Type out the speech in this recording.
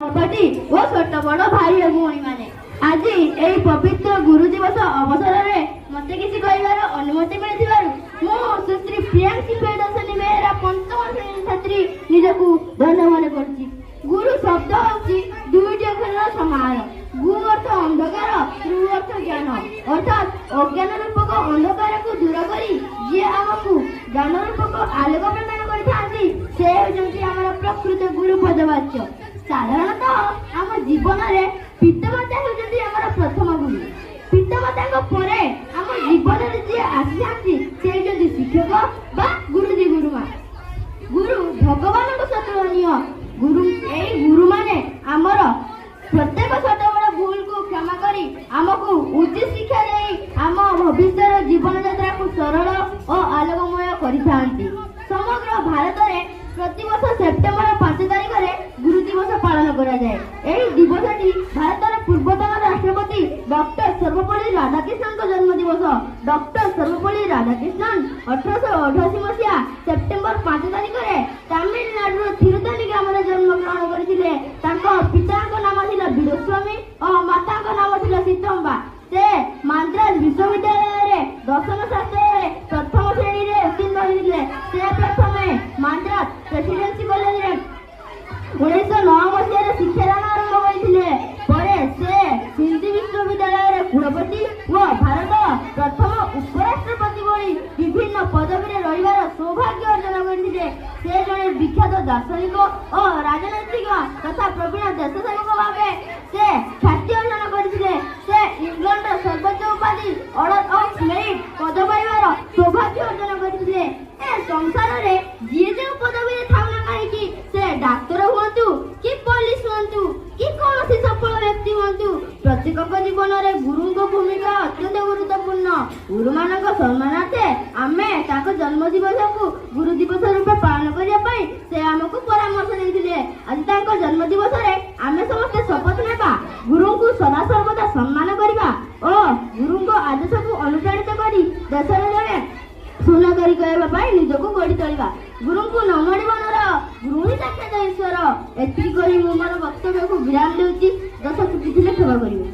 ସହପାଠୀ ଓ ଛୋଟ ବଡ଼ ଭାଇ ଓ ଭଉଣୀମାନେ, ଆଜି ଏହି ପବିତ୍ର ଗୁରୁ ଦିବସ ଅବସରରେ ମୋତେ କିଛି କହିବାର ଅନୁମତି ମିଳିଥିବାରୁ ମୁଁ ସୁଶ୍ରୀ ପ୍ରିୟାଂଶୀ ପ୍ରିୟଦର୍ଶିନୀ ବେହେରା ପଞ୍ଚମ ଶ୍ରେଣୀ ଛାତ୍ରୀ ନିଜକୁ ଧନ୍ୟ ମନେ କରୁଛି। ଗୁରୁ ଶବ୍ଦ ହେଉଛି ଦୁଇଟି ଅକ୍ଷରର ସମାହାର। ଗୁ ଅର୍ଥ ଅନ୍ଧକାର, ରୁ ଅର୍ଥ ଜ୍ଞାନ, ଅର୍ଥାତ୍ ଅଜ୍ଞାନ ରୂପକ ଅନ୍ଧକାରକୁ ଦୂର କରି ଯିଏ ଆମକୁ ଜ୍ଞାନ ରୂପକ ଆଲୋକ ପ୍ରଦାନ କରିଥାନ୍ତି ସେ ହେଉଛନ୍ତି ଆମର ପ୍ରକୃତ ଗୁରୁ ପଦବାଚ୍ୟ। ସାଧାରଣତଃ ଆମ ଜୀବନରେ ପିତାମାତା ହେଉଛନ୍ତି ଆମର ପ୍ରଥମ ଗୁରୁ। ପିତାମାତାଙ୍କ ପରେ ଆମ ଜୀବନରେ ଯିଏ ଆସିଥାନ୍ତି ସେ ହେଉଛନ୍ତି ଶିକ୍ଷକ ବା ଗୁରୁଜୀ ଗୁରୁମା। ଗୁରୁ ଭଗବାନଙ୍କ ସତୁଳନୀୟ। ଏହି ଗୁରୁମାନେ ଆମର ପ୍ରତ୍ୟେକ ଛୋଟ ବଡ଼ ଭୁଲକୁ କ୍ଷମା କରି ଆମକୁ ଉଚିତ ଶିକ୍ଷା ଦେଇ ଆମ ଭବିଷ୍ୟତର ଜୀବନ ଯାତ୍ରାକୁ ସରଳ ଓ ଆଲୋକମୟ କରିଥାନ୍ତି। ସମଗ୍ର ଭାରତରେ ପ୍ରତିବର୍ଷ ସେପ୍ଟେମ୍ବର 5 ତାରିଖରେ ଗୁରୁ ଦିବସ ପାଳନ କରାଯାଏ। ଏହି ଦିବସଟି ଭାରତର ପୂର୍ବତନ ରାଷ୍ଟ୍ରପତି ଡକ୍ଟର ସର୍ବପଲ୍ଲୀ ରାଧାକ୍ରିଷ୍ଣନଙ୍କ ଜନ୍ମ ଦିବସ। ଡକ୍ଟର ସର୍ବପଲ୍ଲୀ ରାଧାକ୍ରିଷ୍ଣନ 1888 ମସିହା ସେପ୍ଟେମ୍ବର 5 ତାରିଖରେ ତାମିଲନାଡୁର ଥିରୁତାନି ଗ୍ରାମରେ ଜନ୍ମଗ୍ରହଣ କରିଥିଲେ। ତାଙ୍କ ପିତାଙ୍କ ନାମ ଥିଲା ବୀରସ୍ୱାମୀ ଓ ମାତାଙ୍କ ନାମ ଥିଲା ସୀତମ୍ବା। ସେ ମାନ୍ଦ୍ରାଜ ବିଶ୍ୱବିଦ୍ୟାଳୟରେ ଦର୍ଶନ ଶାସ୍ତ୍ରରେ ପ୍ରଥମ ଶ୍ରେଣୀରେ ଉତ୍ତୀର୍ଣ୍ଣ ହୋଇଥିଲେ। ସେ ପ୍ରଥମେ ମାନ୍ଦ୍ରାଜ ପ୍ରେସିଡେନ୍ସି କଲେଜରେ 1909 ମସିହାରେ ଶିକ୍ଷାଦାନ ଆରମ୍ଭ କରିଥିଲେ। ପରେ ସେ ହିନ୍ଦୀ ବିଶ୍ୱବିଦ୍ୟାଳୟରେ କୁଳପତି ଓ ଭାରତ ପ୍ରଥମ ଉପରାଷ୍ଟ୍ରପତି ଭଳି ବିଭିନ୍ନ ପଦବୀରେ ରହିବାର ସୌଭାଗ୍ୟ ଅର୍ଜନ କରିଥିଲେ। ସେ ଜଣେ ବିଖ୍ୟାତ ଦାର୍ଶନିକ ଓ ରାଜନୈତିକ ତଥା ପ୍ରବୀଣ ଦେଶସେବକ ଭାବେ ସେ ଖ୍ୟାତି ଅର୍ଜନ କରିଥିଲେ। ସେ ଇଂଲଣ୍ଡର ସର୍ବୋଚ୍ଚ ଉପାଧି ଅର୍ଡର ଅଫ୍ ମେରିଟ୍ ପଦ ପାଇବାର ସୌଭାଗ୍ୟ ଅର୍ଜନ କରିଥିଲେ। ଏ ସଂସାରରେ ଯିଏ ଯେଉଁ ପଦବୀରେ ଥାଉ ନା କାହିଁକି, ସେ ଡାକ୍ତର ହୁଅନ୍ତୁ କି ପୋଲିସ ହୁଅନ୍ତୁ କି କୌଣସି ସଫଳ ବ୍ୟକ୍ତି ହୁଅନ୍ତୁ, ପ୍ରତ୍ୟେକଙ୍କ ଜୀବନରେ ଗୁରୁଙ୍କ ଭୂମିକା ଅତ୍ୟନ୍ତ ଗୁରୁତ୍ୱପୂର୍ଣ୍ଣ। ଗୁରୁମାନଙ୍କ ସମ୍ମାନାର୍ଥେ ଆମେ ତାଙ୍କ ଜନ୍ମ ଦିବସକୁ ଗୁରୁ ଦିବସ ରୂପେ ପାଳନ କରିବା ପାଇଁ ସେ ଆମକୁ ପରାମର୍ଶ ଦେଇଥିଲେ। ଆଜି ତାଙ୍କ ଜନ୍ମ ଦିବସରେ ଆମେ ସମସ୍ତେ ଶପଥ ନେବା ଗୁରୁଙ୍କୁ ସଦା ସର୍ବଦା ସମ୍ମାନ କରିବା ଓ ଗୁରୁଙ୍କ ଆଦେଶକୁ ଅନୁପ୍ରାଣିତ କରି ଦେଶରେ ଜଣେ ସୁନାଗରିକ ହେବା ପାଇଁ ନିଜକୁ ଗଢ଼ି ତୋଳିବା। ଗୁରୁଙ୍କୁ ନ ମଣିବ ନର, ଗୁରୁ ହିଁ ସାକ୍ଷାତ ଈଶ୍ୱର। ଏତିକି କହି ମୁଁ ମୋର ବକ୍ତବ୍ୟକୁ ବିରାମ ଦେଉଛି। ଦଶ ତ୍ରୁଟି ଥିଲେ କ୍ଷମା କରିବେ।